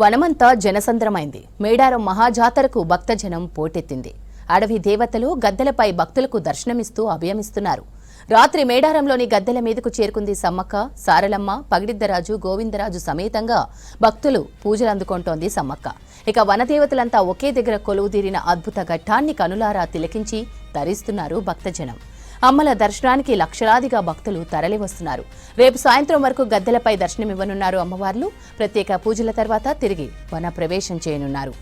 వనమంతా జనసంద్రమైంది. మేడారం మహాజాతరకు భక్తజనం పోటెత్తింది. అడవి దేవతలు గద్దెలపై భక్తులకు దర్శనమిస్తూ అభయమిస్తున్నారు. రాత్రి మేడారంలోని గద్దెల మీదకు చేరుకుంది సమ్మక్క సారలమ్మ, పగిడిద్దరాజు, గోవిందరాజు సమేతంగా భక్తులు పూజలు అందుకుంటోంది సమ్మక్క. ఇక వనదేవతలంతా ఒకే దగ్గర కొలువుదీరిన అద్భుత ఘట్టాన్ని కనులారా తిలకించి తరిస్తున్నారు భక్తజనం. అమ్మల దర్శనానికి లక్షలాదిగా భక్తులు తరలివస్తున్నారు. రేపు సాయంత్రం వరకు గద్దెలపై దర్శనమివ్వనున్నారు అమ్మవార్లు. ప్రత్యేక పూజల తర్వాత తిరిగి వన ప్రవేశం చేయనున్నారు.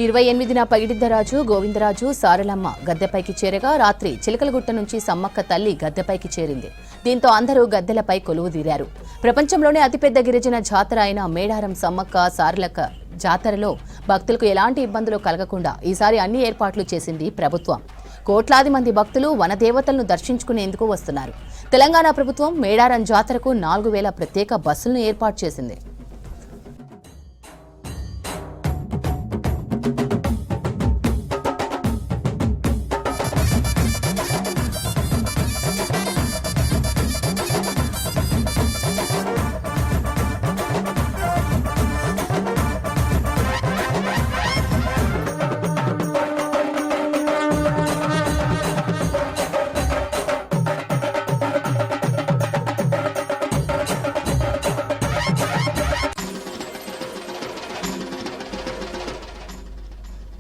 28న పగిడిద్దరాజు, గోవిందరాజు, సారలమ్మ గద్దెపైకి చేరగా రాత్రి చిలకలగుట్ట నుంచి సమ్మక్క తల్లి గద్దెపైకి చేరింది. దీంతో అందరూ గద్దెలపై కొలువుదీరారు. ప్రపంచంలోనే అతిపెద్ద గిరిజన జాతర అయిన మేడారం సమ్మక్క సారలక్క జాతరలో భక్తులకు ఎలాంటి ఇబ్బందులు కలగకుండా ఈసారి అన్ని ఏర్పాట్లు చేసింది ప్రభుత్వం. కోట్లాది మంది భక్తులు వనదేవతలను దర్శించుకునేందుకు వస్తున్నారు. తెలంగాణ ప్రభుత్వం మేడారం జాతరకు 4000 ప్రత్యేక బస్సులను ఏర్పాటు చేసింది.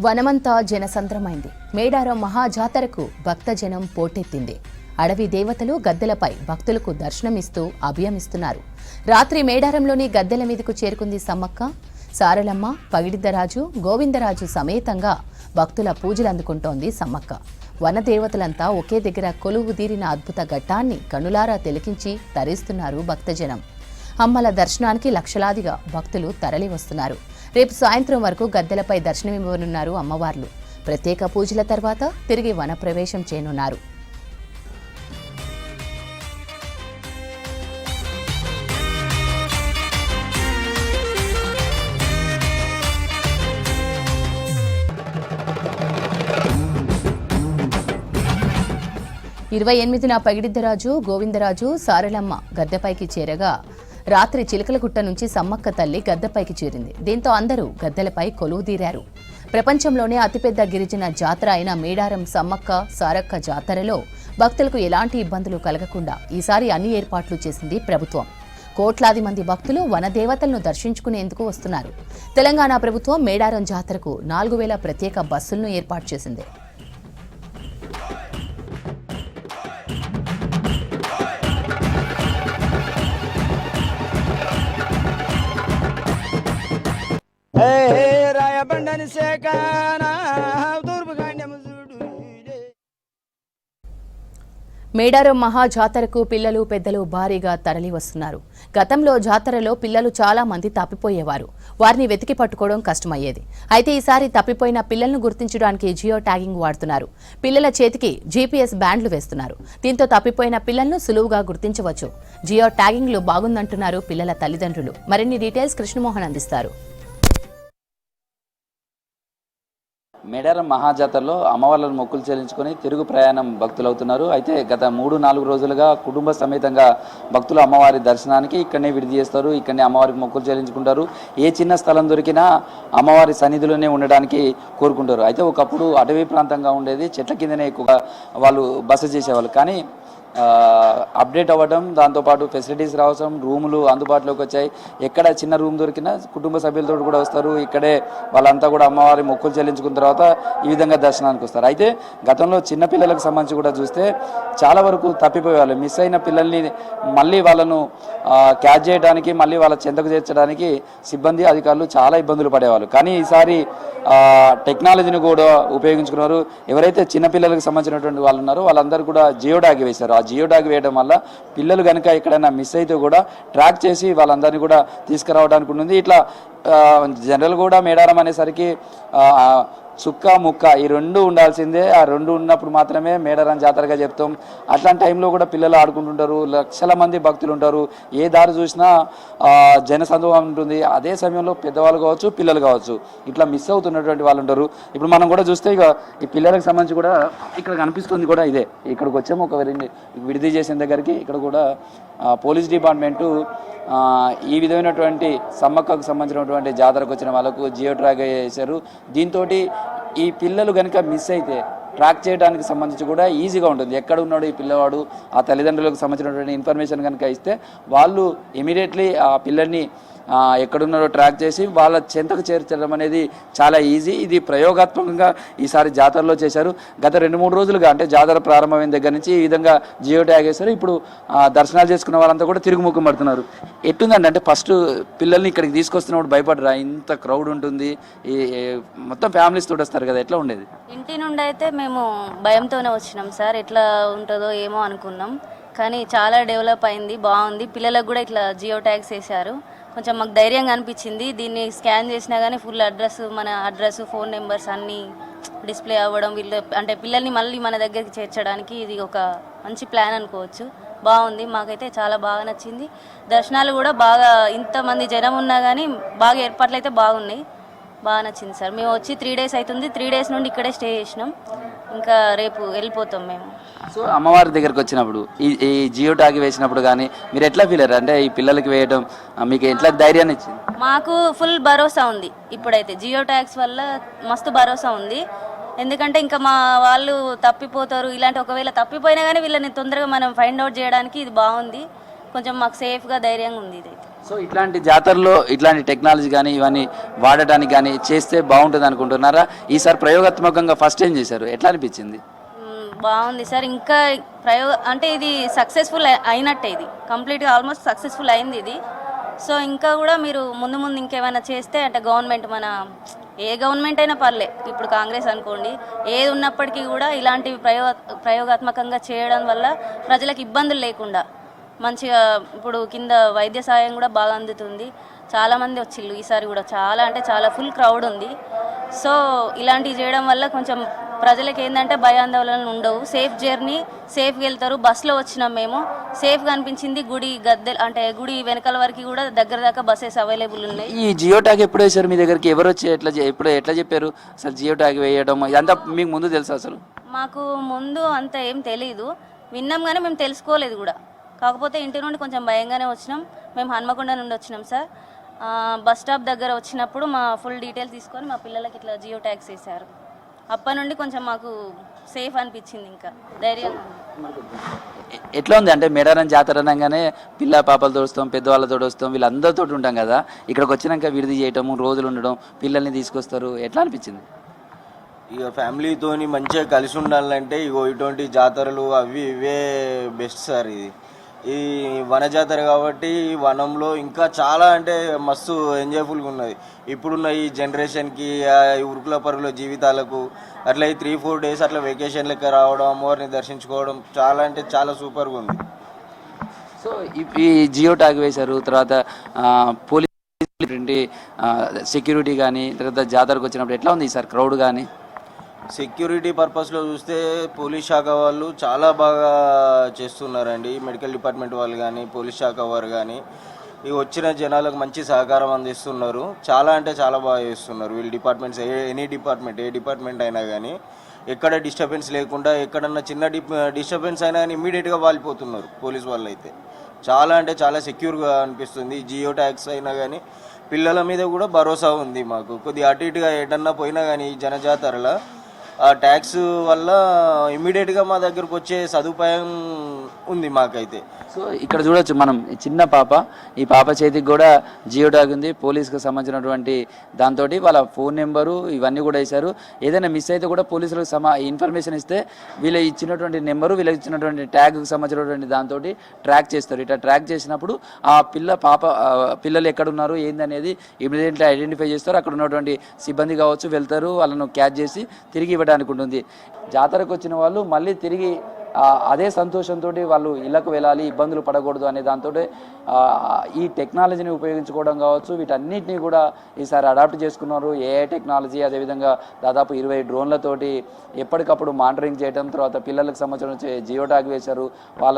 వనమంతా జనసంద్రమైంది. మేడారం మహాజాతరకు భక్తజనం పోటెత్తింది. అడవి దేవతలు గద్దెలపై భక్తులకు దర్శనమిస్తూ అభయమిస్తున్నారు. రాత్రి మేడారంలోని గద్దెల మీదకు చేరుకుంది సమ్మక్క సారలమ్మ, పగిడిద్దరాజు, గోవిందరాజు సమేతంగా భక్తుల పూజలు అందుకుంటోంది సమ్మక్క. వనదేవతలంతా ఒకే దగ్గర కొలువుదీరిన అద్భుత ఘట్టాన్ని కనులారా తిలకించి తరిస్తున్నారు భక్తజనం. అమ్మల దర్శనానికి లక్షలాదిగా భక్తులు తరలి వస్తున్నారు. రేపు సాయంత్రం వరకు గద్దెలపై దర్శనమివ్వనున్నారు అమ్మవార్లు. ప్రత్యేక పూజల తర్వాత తిరిగి వన ప్రవేశం చేయనున్నారు. ఇరవై 28న పగిడిద్దరాజు, గోవిందరాజు, సారలమ్మ గద్దెపైకి చేరగా రాత్రి చిలకలగుట్ట నుంచి సమ్మక్క తల్లి గద్దెపైకి చేరింది. దీంతో అందరూ గద్దెలపై కొలువుదీరారు. ప్రపంచంలోనే అతిపెద్ద గిరిజన జాతర అయిన మేడారం సమ్మక్క సారక్క జాతరలో భక్తులకు ఎలాంటి ఇబ్బందులు కలగకుండా ఈసారి అన్ని ఏర్పాట్లు చేసింది ప్రభుత్వం. కోట్లాది మంది భక్తులు వనదేవతలను దర్శించుకునేందుకు వస్తున్నారు. తెలంగాణ ప్రభుత్వం మేడారం జాతరకు 4000 ప్రత్యేక బస్సులను ఏర్పాటు చేసింది. మేడారం మహాజాతరకు పిల్లలు పెద్దలు భారీగా తరలి వస్తున్నారు. గతంలో జాతరలో పిల్లలు చాలా మంది తప్పిపోయేవారు. వారిని వెతికి పట్టుకోవడం కష్టమయ్యేది. అయితే ఈసారి తప్పిపోయిన పిల్లలను గుర్తించడానికి జియో ట్యాగింగ్ వాడుతున్నారు. పిల్లల చేతికి GPS బ్యాండ్లు వేస్తున్నారు. దీంతో తప్పిపోయిన పిల్లలను సులువుగా గుర్తించవచ్చు. జియో ట్యాగింగ్లు బాగుందంటున్నారు పిల్లల తల్లిదండ్రులు. మరిన్ని డీటెయిల్స్ కృష్ణమోహన్ అందిస్తారు. మేడారం మహాజాతరలో అమ్మవార్లను మొక్కులు చెల్లించుకొని తిరుగు ప్రయాణం భక్తులు అవుతున్నారు. అయితే గత 3-4 రోజులుగా కుటుంబ సమేతంగా భక్తులు అమ్మవారి దర్శనానికి ఇక్కడనే విడిది చేస్తారు. ఇక్కడనే అమ్మవారికి మొక్కులు చెల్లించుకుంటారు. ఏ చిన్న స్థలం దొరికినా అమ్మవారి సన్నిధిలోనే ఉండడానికి కోరుకుంటారు. అయితే ఒకప్పుడు అటవీ ప్రాంతంగా ఉండేది, చెట్ల కిందనే ఎక్కువగా వాళ్ళు బస చేసేవాళ్ళు. కానీ అప్డేట్ అవ్వడం, దాంతోపాటు ఫెసిలిటీస్ రావడం, రూములు అందుబాటులోకి వచ్చాయి. ఎక్కడ చిన్న రూమ్ దొరికినా కుటుంబ సభ్యులతో కూడా వస్తారు. ఇక్కడే వాళ్ళంతా కూడా అమ్మవారి మొక్కులు చెల్లించుకున్న తర్వాత ఈ విధంగా దర్శనానికి వస్తారు. అయితే గతంలో చిన్నపిల్లలకు సంబంధించి కూడా చూస్తే చాలా వరకు తప్పిపోయేవాళ్ళు. మిస్ అయిన పిల్లల్ని మళ్ళీ వాళ్ళను క్యాచ్ చేయడానికి, మళ్ళీ వాళ్ళ చెంతకు చేర్చడానికి సిబ్బంది అధికారులు చాలా ఇబ్బందులు పడేవాళ్ళు. కానీ ఈసారి టెక్నాలజీని కూడా ఉపయోగించుకున్నారు. ఎవరైతే చిన్నపిల్లలకు సంబంధించినటువంటి వాళ్ళు ఉన్నారో వాళ్ళందరూ కూడా జియో ట్యాగ్ వేశారు. ఆ జియో ట్యాగ్ వేయడం వల్ల పిల్లలు కనుక ఎక్కడైనా మిస్ అయితే కూడా ట్రాక్ చేసి వాళ్ళందరినీ కూడా తీసుకురావడానికి ఉంటుంది. ఇట్లా జనరల్ కూడా మేడారం అనేసరికి చుక్క ముక్క ఈ రెండు ఉండాల్సిందే. ఆ రెండు ఉన్నప్పుడు మాత్రమే మేడారం జాతరగా చెప్తాం. అట్లాంటి టైంలో కూడా పిల్లలు ఆడుకుంటుంటారు, లక్షల మంది భక్తులు ఉంటారు. ఏ దారి చూసినా జనసందోహం ఉంటుంది. అదే సమయంలో పెద్దవాళ్ళు కావచ్చు, పిల్లలు కావచ్చు, ఇట్లా మిస్ అవుతున్నటువంటి వాళ్ళు ఉంటారు. ఇప్పుడు మనం కూడా చూస్తే ఇక ఈ పిల్లలకు సంబంధించి కూడా ఇక్కడ కనిపిస్తుంది కూడా ఇదే. ఇక్కడికి వచ్చాము ఒక విడిది చేసిన దగ్గరికి. ఇక్కడ కూడా పోలీస్ డిపార్ట్మెంటు ఈ విధమైనటువంటి సమ్మక్కకు సంబంధించినటువంటి జాతరకు వచ్చిన వాళ్ళకు జియో ట్రాక్ చేశారు. దీంతో ఈ పిల్లలు కనుక మిస్ అయితే ట్రాక్ చేయడానికి సంబంధించి కూడా ఈజీగా ఉంటుంది. ఎక్కడ ఉన్నాడు ఈ పిల్లవాడు, ఆ తల్లిదండ్రులకు సంబంధించినటువంటి ఇన్ఫర్మేషన్ కనుక ఇస్తే వాళ్ళు ఇమీడియట్లీ ఆ పిల్లల్ని ఎక్కడున్నారో ట్రాక్ చేసి వాళ్ళ చెంతకు చేర్చడం అనేది చాలా ఈజీ. ఇది ప్రయోగాత్మకంగా ఈసారి జాతరలో చేశారు. గత 2-3 రోజులుగా అంటే జాతర ప్రారంభమైన దగ్గర నుంచి ఈ విధంగా జియో ట్యాగ్ వేశారు. ఇప్పుడు దర్శనాలు చేసుకున్న వాళ్ళంతా కూడా తిరుగుముఖం పడుతున్నారు. ఎట్టుందండి అంటే ఫస్ట్ పిల్లల్ని ఇక్కడికి తీసుకొస్తున్నప్పుడు భయపడరా? ఇంత క్రౌడ్ ఉంటుంది, మొత్తం ఫ్యామిలీస్ తోటి వస్తారు కదా, ఎట్లా ఉండేది? ఇంటి నుండి అయితే మేము భయంతోనే వచ్చినాం సార్. ఎట్లా ఉంటుందో ఏమో అనుకున్నాం, కానీ చాలా డెవలప్ అయింది, బాగుంది. పిల్లలకు కూడా ఇట్లా జియో ట్యాగ్స్ వేశారు, కొంచెం మాకు ధైర్యంగా అనిపించింది. దీన్ని స్కాన్ చేసినా కానీ ఫుల్ అడ్రస్, మన అడ్రస్, ఫోన్ నెంబర్స్ అన్నీ డిస్ప్లే అవ్వడం, వీళ్ళు అంటే పిల్లల్ని మళ్ళీ మన దగ్గరికి చేర్చడానికి ఇది ఒక మంచి ప్లాన్ అనుకోవచ్చు. బాగుంది, మాకైతే చాలా బాగా నచ్చింది. దర్శనాలు కూడా బాగా, ఇంతమంది జనం ఉన్నా కానీ బాగా ఏర్పాట్లు అయితే బాగున్నాయి, బాగా నచ్చింది సార్. మేము వచ్చి 3 days అవుతుంది. 3 days నుండి ఇక్కడే స్టే చేసినాం, ఇంకా రేపు వెళ్ళిపోతాం మేము. సో అమ్మవారి దగ్గరికి వచ్చినప్పుడు ఈ జియో ట్యాగ్ వేసినప్పుడు కానీ మీరు ఎట్లా ఫీల్ అయ్యారు? అంటే ఈ పిల్లలకి వేయడం మీకు ఎట్లా ధైర్యాన్ని ఇచ్చింది? మాకు ఫుల్ భరోసా ఉంది ఇప్పుడైతే. జియో ట్యాగ్స్ వల్ల మస్తు భరోసా ఉంది. ఎందుకంటే ఇంకా మా వాళ్ళు తప్పిపోతారు, ఇలాంటి ఒకవేళ తప్పిపోయినా కానీ వీళ్ళని తొందరగా మనం ఫైండ్ అవుట్ చేయడానికి ఇది బాగుంది. కొంచెం మాకు సేఫ్గా, ధైర్యంగా ఉంది ఇదైతే. సో ఇట్లాంటి జాతరలో ఇట్లాంటి టెక్నాలజీ కానీ ఇవన్నీ వాడటానికి కానీ చేస్తే బాగుంటుంది అనుకుంటున్నారా? ఈసారి ప్రయోగాత్మకంగా ఫస్ట్ ఏం చేశారు, ఎట్లా అనిపించింది? బాగుంది సార్. ఇంకా అంటే ఇది సక్సెస్ఫుల్ అయినట్టే, ఇది కంప్లీట్గా ఆల్మోస్ట్ సక్సెస్ఫుల్ అయింది ఇది. సో ఇంకా కూడా మీరు ముందు ముందు ఇంకేమైనా చేస్తే, అంటే గవర్నమెంట్, మన ఏ గవర్నమెంట్ అయినా పర్లే, ఇప్పుడు కాంగ్రెస్ అనుకోండి, ఏది ఉన్నప్పటికీ కూడా ఇలాంటివి ప్రయోగాత్మకంగా చేయడం వల్ల ప్రజలకు ఇబ్బందులు లేకుండా మంచిగా, ఇప్పుడు కింద వైద్య సాయం కూడా బాగా అందుతుంది. చాలామంది వచ్చిళ్ళు ఈసారి కూడా, చాలా అంటే చాలా ఫుల్ క్రౌడ్ ఉంది. సో ఇలాంటివి చేయడం వల్ల కొంచెం ప్రజలకు ఏంటంటే భయాందోళనలు ఉండవు, సేఫ్ జర్నీ, సేఫ్గా వెళ్తారు. బస్సులో వచ్చినాం మేము, సేఫ్గా అనిపించింది. గుడి గద్దెలు అంటే గుడి వెనకాల వరకు కూడా దగ్గర దాకా బస్సెస్ అవైలబుల్ ఉన్నాయి. ఈ జియో ట్యాగ్ ఎప్పుడు వేశారు మీ దగ్గరికి? ఎవరు వచ్చి ఎట్లా చెప్పారు అసలు జియో ట్యాగ్ వేయడం? ఇదంతా మీకు ముందు తెలుసా? అసలు మాకు ముందు అంత ఏం తెలీదు, విన్నాం కానీ మేము తెలుసుకోలేదు కూడా. కాకపోతే ఇంటి నుండి కొంచెం భయంగానే వచ్చినాం. మేము హన్మకొండ నుండి వచ్చినాం సార్. బస్ స్టాప్ దగ్గర వచ్చినప్పుడు మా ఫుల్ డీటెయిల్స్ తీసుకొని మా పిల్లలకి ఇట్లా జియో ట్యాగ్స్ వేశారు. అప్పటి నుండి కొంచెం మాకు సేఫ్ అనిపించింది, ఇంకా ధైర్యంగా. ఎట్లా ఉంది అంటే మేడారం జాతర అనగానే పిల్ల పాపలతో వస్తాం, పెద్దవాళ్ళతో వస్తాం, వీళ్ళందరితో ఉంటాం కదా, ఇక్కడికి వచ్చినాక విడిది చేయటము, రోజులు ఉండడం, పిల్లల్ని తీసుకొస్తారు, ఎట్లా అనిపించింది? ఇక ఫ్యామిలీతోని మంచిగా కలిసి ఉండాలంటే ఇగో ఇటువంటి జాతరలు అవి ఇవే బెస్ట్ సార్. ఈ వన జాతర కాబట్టి వనంలో ఇంకా చాలా అంటే మస్తు ఎంజాయ్ఫుల్గా ఉన్నది. ఇప్పుడున్న ఈ జనరేషన్కి, ఈ ఉరుకుల పరుగుల జీవితాలకు అట్లా ఈ 3-4 days అట్లా వెకేషన్ లెక్క రావడం, అమ్మవారిని దర్శించుకోవడం చాలా అంటే చాలా సూపర్గా ఉంది. సో ఈ జియో ట్యాగ్ వేశారు, తర్వాత పోలీస్ సెక్యూరిటీ కానీ, తర్వాత జాతరకు వచ్చినప్పుడు ఎట్లా ఉంది సార్ క్రౌడ్ కానీ? సెక్యూరిటీ పర్పస్లో చూస్తే పోలీస్ శాఖ వాళ్ళు చాలా బాగా చేస్తున్నారండి. మెడికల్ డిపార్ట్మెంట్ వాళ్ళు కానీ, పోలీస్ శాఖ వారు కానీ ఈ వచ్చిన జనాలకు మంచి సహకారం అందిస్తున్నారు. చాలా అంటే చాలా బాగా చేస్తున్నారు వీళ్ళు డిపార్ట్మెంట్స్. ఏ డిపార్ట్మెంట్ అయినా కానీ ఎక్కడ డిస్టర్బెన్స్ లేకుండా, ఎక్కడన్నా చిన్న డిస్టర్బెన్స్ అయినా కానీ ఇమ్మీడియట్గా వాలిపోతున్నారు పోలీస్ వాళ్ళు. అయితే చాలా అంటే చాలా సెక్యూర్గా అనిపిస్తుంది. జియో ట్యాగ్స్ అయినా కానీ పిల్లల మీద కూడా భరోసా ఉంది మాకు. కొద్దిగా అటు ఇటుగా ఎటన్నా పోయినా కానీ ఈ జనజాతరలో ఆ ట్యాక్స్ వల్ల ఇమ్మీడియట్గా మా దగ్గరకు వచ్చే సదుపాయం ఉంది మాకైతే. సో ఇక్కడ చూడొచ్చు మనం, చిన్న పాప, ఈ పాప చేతికి కూడా జియో ట్యాగ్ ఉంది, పోలీసుకు సంబంధించినటువంటి దాంతో వాళ్ళ ఫోన్ నెంబరు ఇవన్నీ కూడా వేశారు. ఏదైనా మిస్ అయితే కూడా పోలీసులకు ఇన్ఫర్మేషన్ ఇస్తే వీళ్ళు ఇచ్చినటువంటి నెంబరు, వీళ్ళకి ఇచ్చినటువంటి ట్యాగ్కి సంబంధించినటువంటి దాంతో ట్రాక్ చేస్తారు. ఇట్లా ట్రాక్ చేసినప్పుడు ఆ పిల్లలు ఎక్కడ ఉన్నారు ఏందనేది ఇమీడియట్లీ ఐడెంటిఫై చేస్తారు. అక్కడ ఉన్నటువంటి సిబ్బంది కావచ్చు వెళ్తారు, వాళ్ళను క్యాచ్ చేసి తిరిగి ఇవ్వడానికి ఉంటుంది. జాతరకు వచ్చిన వాళ్ళు మళ్ళీ తిరిగి అదే సంతోషంతో వాళ్ళు ఇళ్లకు వెళ్ళాలి, ఇబ్బందులు పడకూడదు అనే దాంతో ఈ టెక్నాలజీని ఉపయోగించుకోవడం కావచ్చు, వీటన్నిటినీ కూడా ఈసారి అడాప్ట్ చేసుకున్నారు. ఏఐ టెక్నాలజీ, అదేవిధంగా దాదాపు 20 డ్రోన్లతోటి ఎప్పటికప్పుడు మానిటరింగ్ చేయడం, తర్వాత పిల్లలకు సంబంధించిన జియో ట్యాగ్ వేశారు. వాళ్ళ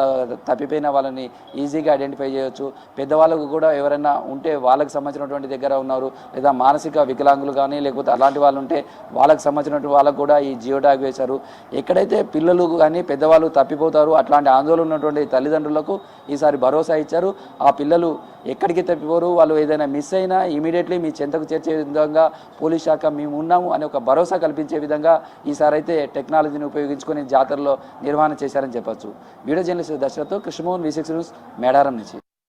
తప్పిపోయిన వాళ్ళని ఈజీగా ఐడెంటిఫై చేయొచ్చు. పెద్దవాళ్ళకు కూడా ఎవరైనా ఉంటే వాళ్ళకి సంబంధించినటువంటి దగ్గర ఉన్నారు, లేదా మానసిక వికలాంగులు కానీ లేకపోతే అలాంటి వాళ్ళు ఉంటే వాళ్ళకి సంబంధించినటువంటి వాళ్ళకు కూడా ఈ జియో ట్యాగ్ వేశారు. ఎక్కడైతే పిల్లలు కానీ పెద్దవాళ్ళు వాళ్ళు తప్పిపోతారు. అట్లాంటి ఆందోళన ఉన్నటువంటి తల్లిదండ్రులకు ఈసారి భరోసా ఇచ్చారు. ఆ పిల్లలు ఎక్కడికి తప్పిపోరు, వాళ్ళు ఏదైనా మిస్ అయినా ఇమీడియట్లీ మీ చెంతకు చేర్చే విధంగా పోలీస్ శాఖ మేము ఉన్నాము అనే ఒక భరోసా కల్పించే విధంగా ఈసారి అయితే టెక్నాలజీని ఉపయోగించుకొని జాతరలో నిర్వహణ చేశారని చెప్పొచ్చు. Video journalist Dashrath, Krishnamohan, V6 news, Medaram నుంచి.